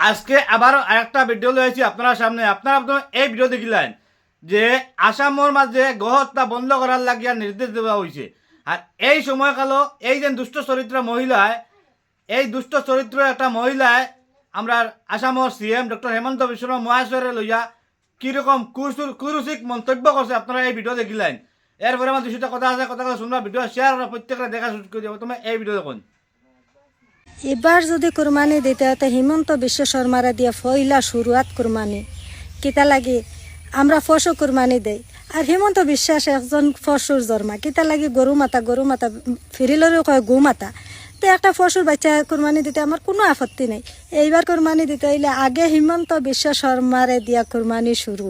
আজকে আবার আরেকটা ভিডিও লয়েছি আপনার সামনে। আপনারা এই ভিডিও দেখিলেন যে আসামর মাঝে গহত্যা বন্ধ করার লাগিয়া নির্দেশ দেওয়া হয়েছে। আর এই সময়কালও এই যে দুষ্ট চরিত্র মহিলায়, এই দুষ্ট চরিত্র একটা মহিলায় আমরা আসামর সিএম ডক্টর হেমন্ত বিশ্ব শর্মা মহাশয়রে লইয়া কীরকম কুরুচিক মন্তব্য করছে আপনারা এই ভিডিও দেখিলেন। এরপরে আমার দুশোটা কথা আছে, কথা শুনবা, ভিডিও শেয়ার করা, প্রত্যেকটা দেখা শুরু করে দেবো। তুমি এই ভিডিও দেখুন। এবার যদি কুরবানি দিতে হতে হিমন্ত বিশ্ব শর্মারে দিয়ে ফইলা শুরুয়াত কুরবানি কিতা লাগি আমরা ফসও কুরবানি দেই। আর হিমন্ত বিশ্বাস একজন ফসুর জন্মা কিতা লাগি গরু মাতা ফিরিলেরও কয় গু মাতা। তো একটা ফসুর বাচ্চা কুরবানি দিতে আমার কোনো আপত্তি নেই। এইবার কুরবানি দিতে হইলে আগে হিমন্ত বিশ্ব শর্মারে দিয়া কুরবানি শুরু।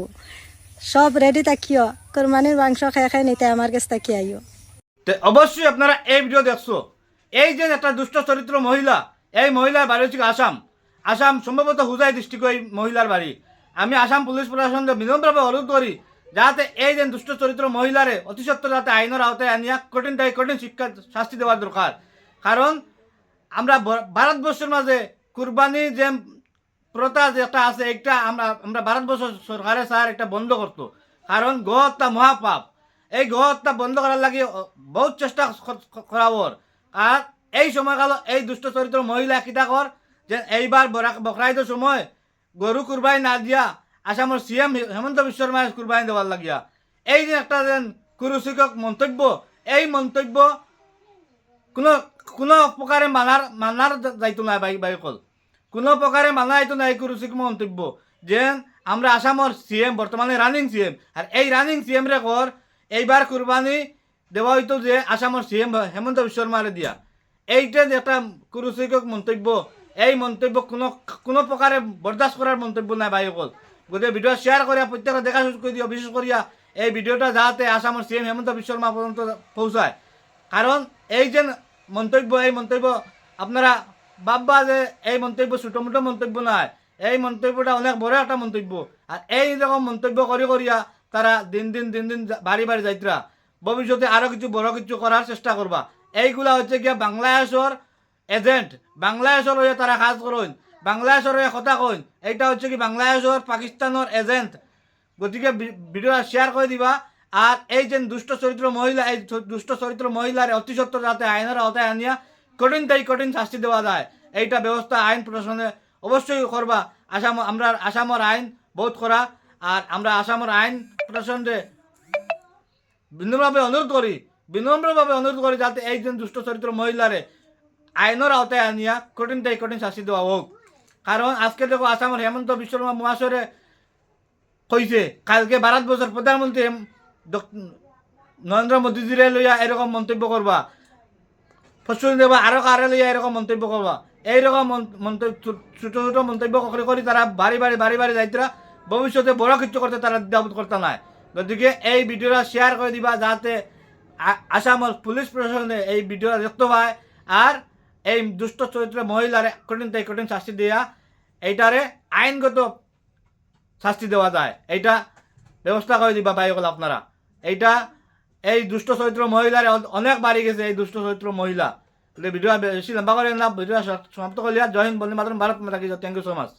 সব রেডি থাকিও, কুরবানির মাংস খাই খাই নিতে আমার কাছে তাকি আইও। অবশ্যই আপনারা এই ভিডিও দেখছো। এই যে একটা দুষ্ট চরিত্র মহিলা, এই মহিলার বাড়ি হচ্ছে আসাম সম্ভবত হুজাই ডিস্ট্রিক্ট এই মহিলার বাড়ি। আমি আসাম পুলিশ প্রশাসনকে বিনম্রভাবে অনুরোধ করি যাতে এই যে দুষ্ট চরিত্র মহিলারে অতি সত্ত্বর যাতে আইনের আওতায় আনিয়া কঠিন শিক্ষা শাস্তি দেওয়ার দরকার। কারণ আমরা ভারতবর্ষের মাঝে কুরবানি যে প্রথা যে একটা আছে, একটা আমরা ভারতবর্ষ সরকারের স্যার একটা বন্ধ করতো। কারণ গোহত্যা মহাপাপ। এই গোহত্যা বন্ধ করার লাগে বহুত চেষ্টা করা ওর। আর এই সময়কাল এই দুষ্ট চরিত্র মহিলা কিতা কর যে এইবার বকরাইদের সময় গরু কুরবানি না দিয়া আসামের সিএম হেমন্ত বিশ্ব শর্মা কুরবানি দেওয়ার লাগিয়া এই যে একটা যেন কুরুচিকর মন্তব্য, এই মন্তব্য কোনো কোনো প্রকারে মানার যাইতো না বাইকল, কোনো প্রকারে মানা যাইতো না এই কুরুচিকর মন্তব্য। যে আমরা আসামের সিএম, বর্তমানে রানিং সিএম, আর এই রানিং সিএম রে কর এইবার কুরবানি দেওয়া হইতো যে আসামের সিএম হেমন্ত বিশ্ব শর্মারে দিয়া। এইটা যে একটা কুরুচিকর মন্তব্য, এই মন্তব্য কোনো প্রকারে বরদাস্ত করার মন্তব্য নাই ভাইসকল। গতিকে ভিডিও শেয়ার করিয়া প্রত্যেকটা দেখা শুরু করে দিও, বিশেষ করিয়া এই ভিডিওটা যাতে আসামের সিএম হেমন্ত বিশ্ব শর্মা পর্যন্ত পৌঁছায়। কারণ এই যে মন্তব্য, এই মন্তব্য আপনারা ভাববা যে এই মন্তব্য ছোটো মোটো মন্তব্য নয়, এই মন্তব্যটা অনেক বড় একটা মন্তব্য। আর এই রকম মন্তব্য করিয়া তারা দিন দিন বাড়ি যাইতরা ভবিষ্যতে আরও কিছু বড় কিছু করার চেষ্টা করবা। এইগুলা হচ্ছে গিয়া বাংলাদেশের এজেন্ট, বাংলাদেশের হয়ে তারা কাজ করেন, বাংলাদেশের হয়ে কথা কইন। এইটা হচ্ছে কি বাংলাদেশের পাকিস্তানের এজেন্ট। গতিকে ভিডিওটা শেয়ার করে দিবা। আর এই যে দুষ্ট চরিত্র মহিলা, এই দুষ্ট চরিত্র মহিলার অতি সত্ত্বর যাতে আইনের আওতায় আনিয়া কঠিন শাস্তি দেওয়া যায়, এইটা ব্যবস্থা আইন প্রশাসনে অবশ্যই করবা। আমরা আসামের আইন বহুত করা, আর আমরা আসামের আইন প্রশাসনকে বিনম্রভাবে অনুরোধ করি যাতে এই যে দুষ্ট চরিত্র মহিলারে আইনের আওতায় আনিয়া কঠিন শাস্তি দেওয়া হোক। কারণ আজকে দেখো আসামের হেমন্ত বিশ্ব শর্মা মহাশয়রে কইছে কালকে ভারতবর্ষের প্রধানমন্ত্রী নরেন্দ্র মোদীজিরে লইয়া এরকম মন্তব্য করবা, ফসল দেবা আরো কারে লইয়া এরকম মন্তব্য করবা। এইরকম ছোট মন্তব্য করে তারা বাড়ি যাইতরা ভবিষ্যতে বড় কিছু করতে তারা দ্বিধাবোধ করতে নাই। গতিকে এই ভিডিওটা শেয়ার করে দিবা যাতে আসামের পুলিশ প্রশাসনে এই ভিডিওটা দেখতে পায়, আর এই দুষ্ট চরিত্র মহিলারে কঠিন শাস্তি দেয়া, এইটারে আইনগত শাস্তি দেওয়া যায়, এইটা ব্যবস্থা করে দিবা ভাইসকল আপনারা। এইটা এই দুষ্ট চরিত্র মহিলার অনেক বাড়ি গেছে, এই দুষ্ট চরিত্র মহিলা। ভিডিও বেশি লম্বা করে না, ভিডিও সমাপ্ত করলিয়া। জয় হিন্দ, বন্দে মাতরম, ভারত মাতা কি জয়। Thank you so much.